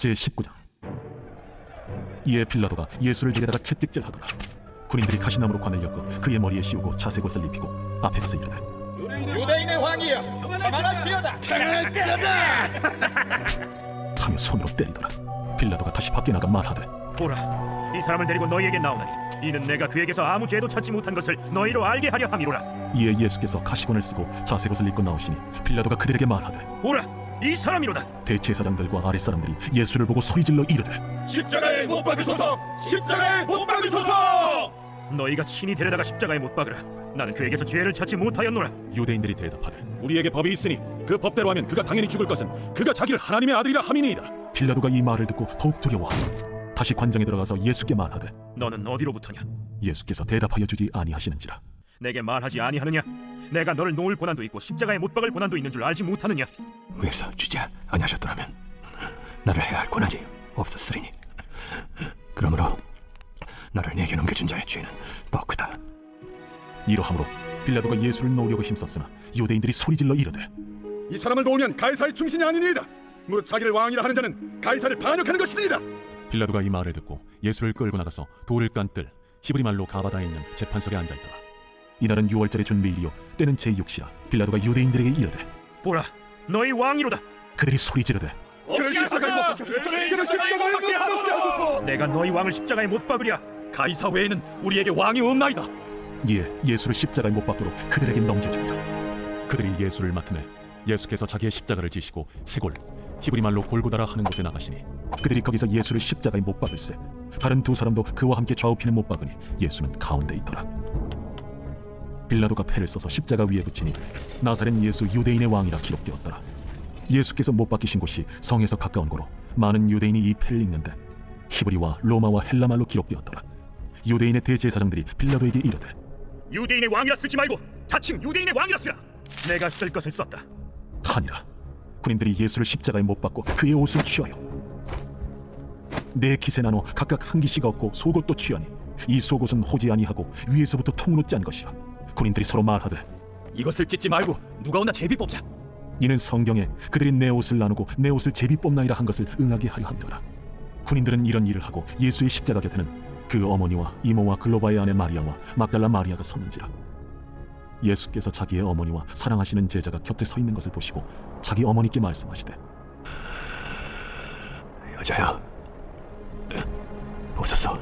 제19장. 이에 빌라도가 예수를 데려다가 채찍질하더라. 군인들이 가시나무로 관을 엮어 그의 머리에 씌우고 자색옷을 입히고 앞에 가서 이르되 유대인의 왕이여 평안할지어다. 하며 손으로 때리더라. 빌라도가 다시 밖에 나가 말하되 보라, 이 사람을 데리고 너희에게 나오나니 이는 내가 그에게서 아무 죄도 찾지 못한 것을 너희로 알게 하려 함이로라. 이에 예수께서 가시관을 쓰고 자색옷을 입고 나오시니 빌라도가 그들에게 말하되 보라, 이 사람이로다. 대제사장들과 아랫사람들이 예수를 보고 소리질러 이르되 십자가에 못 박으소서. 십자가에 못 박으소서. 너희가 친히 데려다가 십자가에 못 박으라. 나는 그에게서 죄를 찾지 못하였노라. 유대인들이 대답하되 우리에게 법이 있으니 그 법대로 하면 그가 당연히 죽을 것은 그가 자기를 하나님의 아들이라 함이니이다. 빌라도가 이 말을 듣고 더욱 두려워하고 다시 관장에 들어가서 예수께 말하되 너는 어디로부터냐? 예수께서 대답하여 주지 아니하시는지라. 내게 말하지 아니하느냐? 내가 너를 놓을 고난도 있고 십자가에 못 박을 고난도 있는 줄 알지 못하느냐? 위에서 주지 아니하셨더라면 나를 해야 할 고난이 없었으리니 그러므로 나를 내게 넘겨준 자의 죄는 더 크다. 이러함으로 빌라도가 예수를 놓으려고 힘썼으나 유대인들이 소리질러 이르되 이 사람을 놓으면 가이사의 충신이 아니니이다. 무릇 자기를 왕이라 하는 자는 가이사를 반역하는 것이니이다. 빌라도가 이 말을 듣고 예수를 끌고 나가서 돌을 깐 뜰 히브리 말로 가바다에 있는 재판석에 앉아있더라. 이날은 6월절의 준비일이요 때는 제6시라. 빌라도가 유대인들에게 이르되 보라, 너희 왕이로다. 그들이 소리 지르되 그를 십자가에 못 박으소서. 내가 너희 왕을 십자가에 못 박으랴. 가이사 외에는 우리에게 왕이 없나이다. 이에 예수를 십자가에 못 박도록 그들에게 넘겨주니라. 그들이 예수를 맡으매 예수께서 자기의 십자가를 지시고 해골 히브리 말로 골고다라 하는 곳에 나가시니 그들이 거기서 예수를 십자가에 못 박을세 다른 두 사람도 그와 함께 좌우편에 못 박으니 예수는 가운데 있더라. 빌라도가 패를 써서 십자가 위에 붙이니 나사렛 예수 유대인의 왕이라 기록되었더라. 예수께서 못 박히신 곳이 성에서 가까운 고로 많은 유대인이 이 패를 읽는데 히브리와 로마와 헬라 말로 기록되었더라. 유대인의 대제사장들이 빌라도에게 이르되 유대인의 왕이라 쓰지 말고 자칭 유대인의 왕이라 쓰라. 내가 쓸 것을 썼다. 하니라. 군인들이 예수를 십자가에 못 박고 그의 옷을 취하여 네 깃에 나눠 각각 한 깃씩 얻고 속옷도 취하니 이 속옷은 호지 아니하고 위에서부터 통으로 짠 것이라. 군인들이 서로 말하되 이것을 찢지 말고 누가 오나 제비 뽑자. 이는 성경에 그들이 내 옷을 나누고 내 옷을 제비 뽑나이라 한 것을 응하게 하려 함이더라. 군인들은 이런 일을 하고 예수의 십자가 곁에는 그 어머니와 이모와 글로바의 아내 마리아와 막달라 마리아가 섰는지라. 예수께서 자기의 어머니와 사랑하시는 제자가 곁에 서 있는 것을 보시고 자기 어머니께 말씀하시되 여자여, 보소서,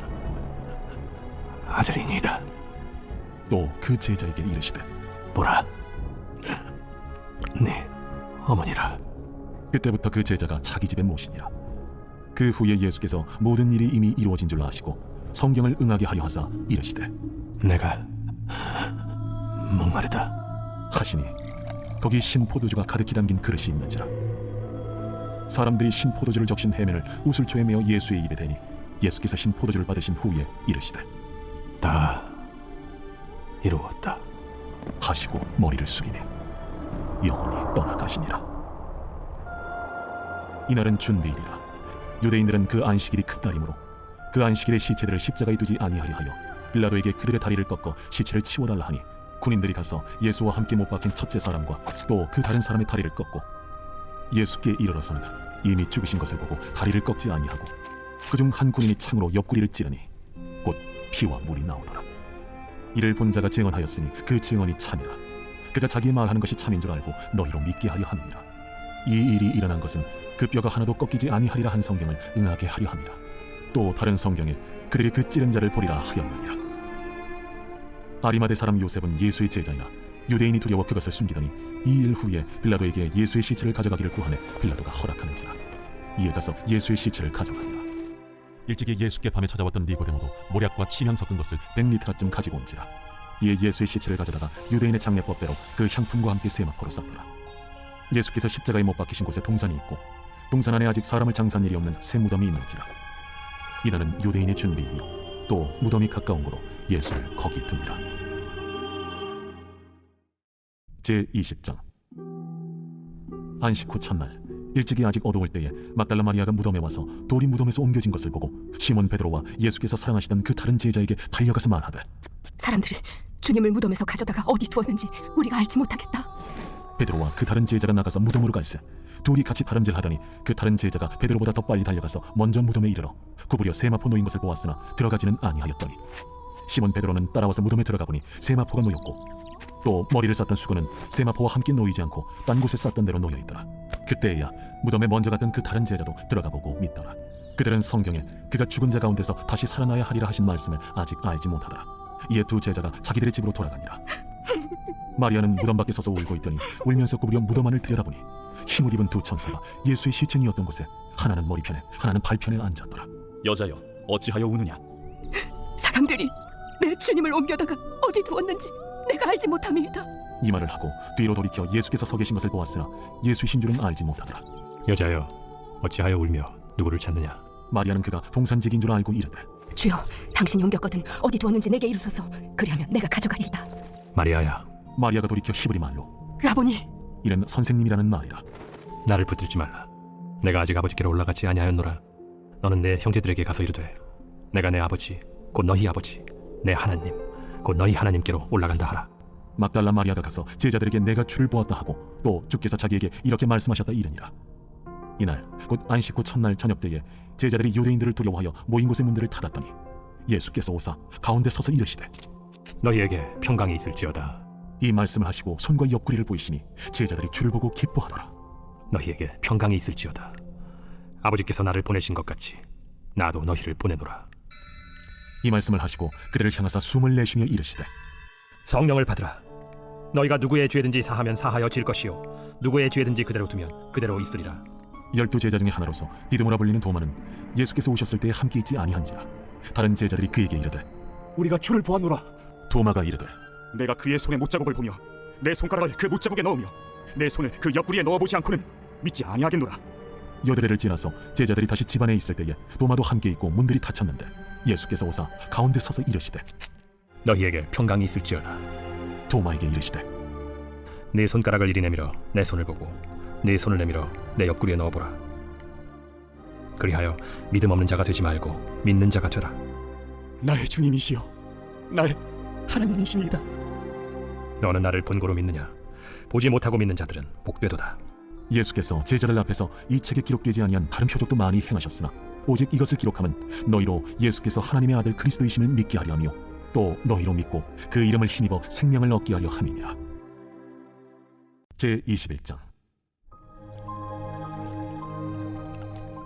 아들이니이다. 또 그 제자에게 이르시되 보라, 네 어머니라. 그때부터 그 제자가 자기 집에 모시니라. 그 후에 예수께서 모든 일이 이미 이루어진 줄 아시고 성경을 응하게 하려 하사 이르시되 내가 목마르다 하시니 거기 신 포도주가 가득히 담긴 그릇이 있는지라. 사람들이 신 포도주를 적신 해면을 우슬초에 메어 예수의 입에 대니 예수께서 신 포도주를 받으신 후에 이르시되 다 이루었다 하시고 머리를 숙이니 영원히 떠나가시니라. 이날은 준비일이라. 유대인들은 그 안식일이 큰날이므로 그 안식일에 시체들을 십자가에 두지 아니하려 하여 빌라도에게 그들의 다리를 꺾어 시체를 치워달라 하니 군인들이 가서 예수와 함께 못 박힌 첫째 사람과 또 그 다른 사람의 다리를 꺾고 예수께 이르러서는 이미 죽으신 것을 보고 다리를 꺾지 아니하고 그중 한 군인이 창으로 옆구리를 찌르니 곧 피와 물이 나오더라. 이를 본 자가 증언하였으니 그 증언이 참이라. 그가 자기 말하는 것이 참인 줄 알고 너희로 믿게 하려 함이라. 이 일이 일어난 것은 그 뼈가 하나도 꺾이지 아니하리라 한 성경을 응하게 하려 함이라. 또 다른 성경에 그들이 그 찌른 자를 보리라 하였느니라. 아리마대 사람 요셉은 예수의 제자이나 유대인이 두려워 그것을 숨기더니 이 일 후에 빌라도에게 예수의 시체를 가져가기를 구하매 빌라도가 허락하는지라. 이에 가서 예수의 시체를 가져가니라. 일찍이 예수께 밤에 찾아왔던 니고데모도 모략과 침향 섞은 것을 100리터쯤 가지고 온지라. 이에 예수의 시체를 가져다가 유대인의 장례법대로 그 향품과 함께 세마포로 쌌더라. 예수께서 십자가에 못 박히신 곳에 동산이 있고 동산 안에 아직 사람을 장사한 일이 없는 새 무덤이 있는지라. 이날은 유대인의 준비이며 또 무덤이 가까운 고로 예수를 거기 둡니다. 제20장. 안식 후 첫날 일찍이 아직 어두울 때에 막달라 마리아가 무덤에 와서 돌이 무덤에서 옮겨진 것을 보고 시몬 베드로와 예수께서 사랑하시던 그 다른 제자에게 달려가서 말하되 사람들이 주님을 무덤에서 가져다가 어디 두었는지 우리가 알지 못하겠다. 베드로와 그 다른 제자가 나가서 무덤으로 갈새 둘이 같이 바람질하더니 그 다른 제자가 베드로보다 더 빨리 달려가서 먼저 무덤에 이르러 구부려 세마포 놓인 것을 보았으나 들어가지는 아니하였더니 시몬 베드로는 따라와서 무덤에 들어가 보니 세마포가 놓였고 또 머리를 쌌던 수건은 세마포와 함께 놓이지 않고 딴 곳에 쌌던 대로 놓여 있더라. 그때에야 무덤에 먼저 갔던 그 다른 제자도 들어가 보고 믿더라. 그들은 성경에 그가 죽은 자 가운데서 다시 살아나야 하리라 하신 말씀을 아직 알지 못하더라. 이에 두 제자가 자기들의 집으로 돌아가니라. 마리아는 무덤 밖에 서서 울고 있더니 울면서 구부려 무덤 안을 들여다보니 흰옷 입은 두 천사가 예수의 시체니었던 곳에 하나는 머리편에 하나는 발편에 앉았더라. 여자여, 어찌하여 우느냐? 사람들이 내 주님을 옮겨다가 어디 두었는지 내가 알지 못함이다. 이 말을 하고 뒤로 돌이켜 예수께서 서 계신 것을 보았으나 예수이신 줄은 알지 못하더라. 여자여, 어찌하여 울며 누구를 찾느냐? 마리아는 그가 동산직인 줄 알고 이르되 주여, 당신이 옮겼거든 어디 두었는지 내게 이르소서. 그리하면 내가 가져가리이다. 마리아야, 마리아가 돌이켜 히브리 말로 라보니, 이는 선생님이라는 말이라. 나를 붙들지 말라. 내가 아직 아버지께로 올라가지 아니하였노라. 너는 내 형제들에게 가서 이르되 내가 내 아버지 곧 너희 아버지 내 하나님 곧 너희 하나님께로 올라간다 하라. 막달라 마리아가 가서 제자들에게 내가 주를 보았다 하고 또 주께서 자기에게 이렇게 말씀하셨다 이르니라. 이날 곧 안식 후 첫날 저녁 때에 제자들이 유대인들을 두려워하여 모인 곳의 문들을 닫았더니 예수께서 오사 가운데 서서 이르시되 너희에게 평강이 있을지어다. 이 말씀을 하시고 손과 옆구리를 보이시니 제자들이 주를 보고 기뻐하더라. 너희에게 평강이 있을지어다. 아버지께서 나를 보내신 것 같이 나도 너희를 보내노라. 이 말씀을 하시고 그들을 향하사 숨을 내쉬며 이르시되 성령을 받으라. 너희가 누구의 죄든지 사하면 사하여 질 것이요 누구의 죄든지 그대로 두면 그대로 있으리라. 12 제자 중에 하나로서 디드모라 불리는 도마는 예수께서 오셨을 때에 함께 있지 아니한지라. 다른 제자들이 그에게 이르되 우리가 주를 보았노라. 도마가 이르되 내가 그의 손에 못자국을 보며 내 손가락을 그 못자국에 넣으며 내 손을 그 옆구리에 넣어보지 않고는 믿지 아니하겠노라. 여드레를 지나서 제자들이 다시 집안에 있을 때에 도마도 함께 있고 문들이 닫혔는데 예수께서 오사 가운데 서서 이르시되 너희에게 평강이 있을지어다. 도마에게 이르시되 네 손가락을 이리 내밀어 내 손을 보고 네 손을 내밀어 내 옆구리에 넣어보라. 그리하여 믿음 없는 자가 되지 말고 믿는 자가 되라. 나의 주님이시여, 나의 하나님이시니이다. 너는 나를 본고로 믿느냐? 보지 못하고 믿는 자들은 복되도다. 예수께서 제자들 앞에서 이 책에 기록되지 아니한 다른 표적도 많이 행하셨으나 오직 이것을 기록함은 너희로 예수께서 하나님의 아들 그리스도이심을 믿게 하려 하며 또 너희로 믿고 그 이름을 힘입어 생명을 얻게 하려 함이니라. 제21장.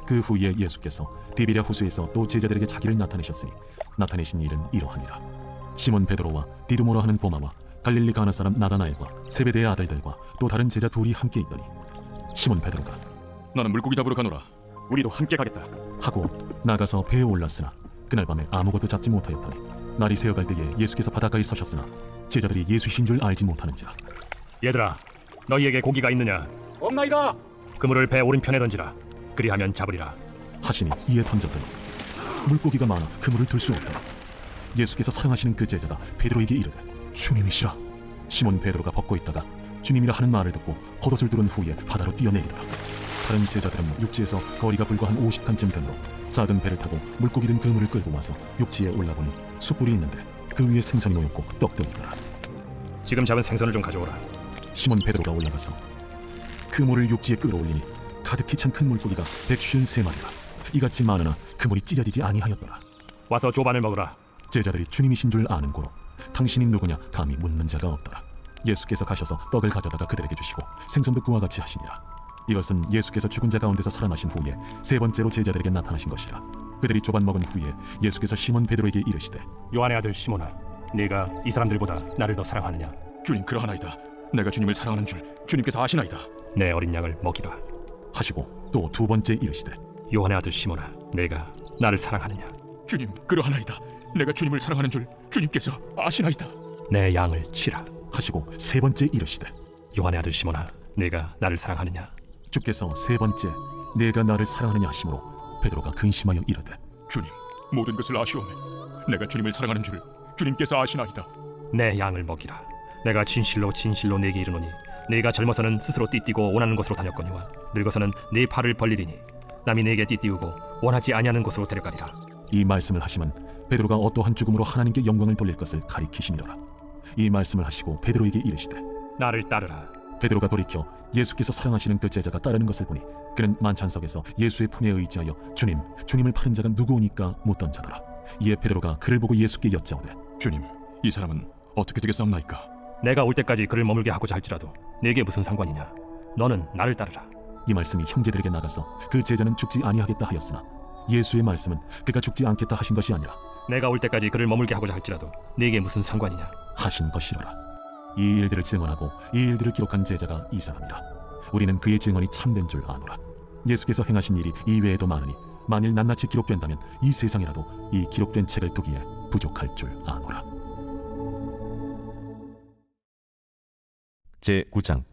그 후에 예수께서 디비랴 호수에서 또 제자들에게 자기를 나타내셨으니 나타내신 일은 이러하니라. 시몬 베드로와 디두모라 하는 도마와 갈릴리 가나 사람 나다나엘과 세베대의 아들들과 또 다른 제자 둘이 함께 있더니 시몬 베드로가 나는 물고기 잡으러 가노라. 우리도 함께 가겠다. 하고 나가서 배에 올랐으나 그날 밤에 아무것도 잡지 못하였더니 날이 새어갈 때에 예수께서 바닷가에 서셨으나 제자들이 예수이신 줄 알지 못하는지라. 얘들아, 너희에게 고기가 있느냐? 없나이다. 그물을 배 오른편에 던지라. 그리하면 잡으리라. 하시니 이에 던졌더니 물고기가 많아 그물을 들 수 없더라. 예수께서 사랑하시는 그 제자가 베드로에게 이르되 주님이시라. 시몬 베드로가 벗고 있다가 주님이라 하는 말을 듣고 겉옷을 두른 후에 바다로 뛰어내리더라. 다른 제자들은 육지에서 거리가 불과 한 50칸쯤 되므로 작은 배를 타고 물고기 든 그물을 끌고 와서 육지에 올라보니 숯불이 있는데 그 위에 생선이 놓였고 떡들이더라. 지금 잡은 생선을 좀 가져오라. 시몬 베드로가 올라가서 그물을 육지에 끌어올리니 가득히 찬 큰 물고기가 153마리라. 이같이 많으나 그물이 찢어지지 아니하였더라. 와서 조반을 먹으라. 제자들이 주님이신 줄 아는 고로 당신이 누구냐 감히 묻는 자가 없더라. 예수께서 가셔서 떡을 가져다가 그들에게 주시고 생선도 그와 같이 하시니라. 이것은 예수께서 죽은 자 가운데서 살아나신 후에 세 번째로 제자들에게 나타나신 것이라. 그들이 조반 먹은 후에 예수께서 시몬 베드로에게 이르시되 요한의 아들 시몬아, 네가 이 사람들보다 나를 더 사랑하느냐? 주님, 그러하나이다. 내가 주님을 사랑하는 줄 주님께서 아시나이다. 내 어린 양을 먹이라. 하시고 또 두 번째 이르시되 요한의 아들 시몬아, 네가 나를 사랑하느냐? 주님, 그러하나이다. 내가 주님을 사랑하는 줄 주님께서 아시나이다. 내 양을 치라. 하시고 세 번째 이르시되 요한의 아들 시몬아, 네가 나를 사랑하느냐? 주께서 세 번째 내가 나를 사랑하느냐 하심으로 베드로가 근심하여 이르되 주님, 모든 것을 아시오매. 내가 주님을 사랑하는 줄 주님께서 아시나이다. 내 양을 먹이라. 내가 진실로 진실로 네게 이르노니 네가 젊어서는 스스로 띠띠고 원하는 곳으로 다녔거니와 늙어서는 네 팔을 벌리리니 남이 네게 띠띠우고 원하지 아니하는 곳으로 데려가리라. 이 말씀을 하시면 베드로가 어떠한 죽음으로 하나님께 영광을 돌릴 것을 가리키시니라. 이 말씀을 하시고 베드로에게 이르시되 나를 따르라. 베드로가 돌이켜 예수께서 사랑하시는 그 제자가 따르는 것을 보니 그는 만찬석에서 예수의 품에 의지하여 주님을 파는 자가 누구오니까 묻던 자더라. 이에 베드로가 그를 보고 예수께 여짜오되 주님, 이 사람은 어떻게 되겠사옵나이까? 내가 올 때까지 그를 머물게 하고자 할지라도 네게 무슨 상관이냐? 너는 나를 따르라. 이 말씀이 형제들에게 나가서 그 제자는 죽지 아니하겠다 하였으나 예수의 말씀은 그가 죽지 않겠다 하신 것이 아니라 내가 올 때까지 그를 머물게 하고자 할지라도 네게 무슨 상관이냐? 하신 것이로라. 이 일들을 증언하고 이 일들을 기록한 제자가 이 사람이라. 우리는 그의 증언이 참된 줄 아노라. 예수께서 행하신 일이 이외에도 많으니 만일 낱낱이 기록된다면 이 세상이라도 이 기록된 책을 두기에 부족할 줄 아노라. 제9장.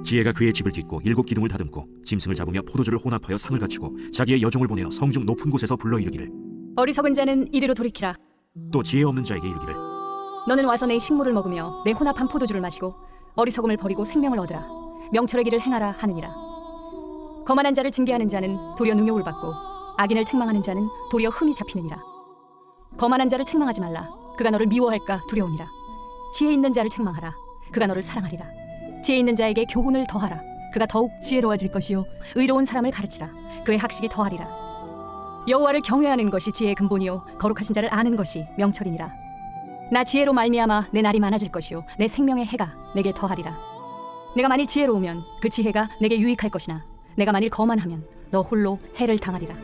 지혜가 그의 집을 짓고 7 기둥을 다듬고 짐승을 잡으며 포도주를 혼합하여 상을 갖추고 자기의 여종을 보내어 성중 높은 곳에서 불러 이르기를 어리석은 자는 이리로 돌이키라. 또 지혜 없는 자에게 이르기를 너는 와서 내 식물을 먹으며 내 혼합한 포도주를 마시고 어리석음을 버리고 생명을 얻으라. 명철의 길을 행하라 하느니라. 거만한 자를 징계하는 자는 도리어 능욕을 받고 악인을 책망하는 자는 도리어 흠이 잡히느니라. 거만한 자를 책망하지 말라. 그가 너를 미워할까 두려우니라. 지혜 있는 자를 책망하라. 그가 너를 사랑하리라. 지혜 있는 자에게 교훈을 더하라. 그가 더욱 지혜로워질 것이요 의로운 사람을 가르치라. 그의 학식이 더하리라. 여호와를 경외하는 것이 지혜의 근본이요 거룩하신 자를 아는 것이 명철이니라. 나 지혜로 말미암아 내 날이 많아질 것이요 내 생명의 해가 내게 더하리라. 내가 만일 지혜로우면 그 지혜가 내게 유익할 것이나 내가 만일 거만하면 너 홀로 해를 당하리라.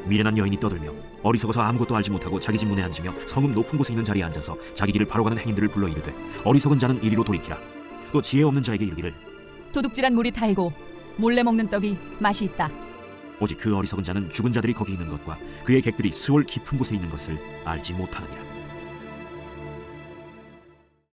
미련한 여인이 떠들며 어리석어서 아무것도 알지 못하고 자기 집 문에 앉으며 성읍 높은 곳에 있는 자리에 앉아서 자기 길을 바로 가는 행인들을 불러 이르되 어리석은 자는 이리로 돌이키라. 또 지혜 없는 자에게 이르기를 도둑질한 물이 달고 몰래 먹는 떡이 맛이 있다. 오직 그 어리석은 자는 죽은 자들이 거기 있는 것과 그의 객들이 스올 깊은 곳에 있는 것을 알지 못하느니라.